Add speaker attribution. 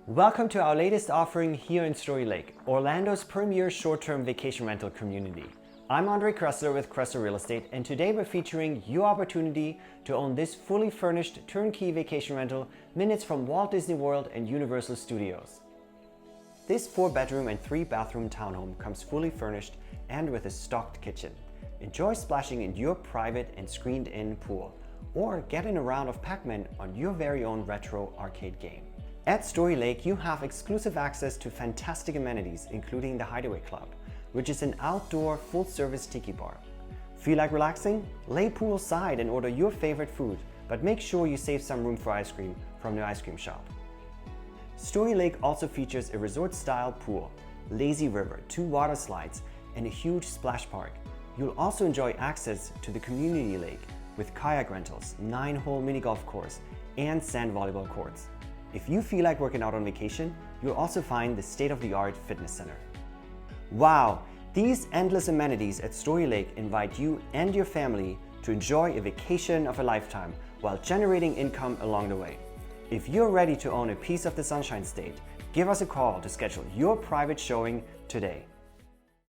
Speaker 1: Welcome to our latest offering here in Storey Lake, Orlando's premier short-term vacation rental community. I'm Kressler with Kressler Real Estate, and today we're featuring your opportunity to own this fully furnished turnkey vacation rental minutes from Walt Disney World and Universal Studios. This 4-bedroom and 3-bathroom townhome comes fully furnished and with a stocked kitchen. Enjoy splashing in your private and screened-in pool, or get in a round of Pac-Man on your very own retro arcade game. At Storey Lake, you have exclusive access to fantastic amenities, including the Hideaway Club, which is an outdoor full-service tiki bar. Feel like relaxing? Lay poolside and order your favorite food, but make sure you save some room for ice cream from the ice cream shop. Storey Lake also features a resort-style pool, lazy river, 2 water slides, and a huge splash park. You'll also enjoy access to the community lake with kayak rentals, 9-hole mini golf course, and sand volleyball courts. If you feel like working out on vacation, you'll also find the state-of-the-art fitness center. Wow! These endless amenities at Storey Lake invite you and your family to enjoy a vacation of a lifetime while generating income along the way. If you're ready to own a piece of the Sunshine State, give us a call to schedule your private showing today.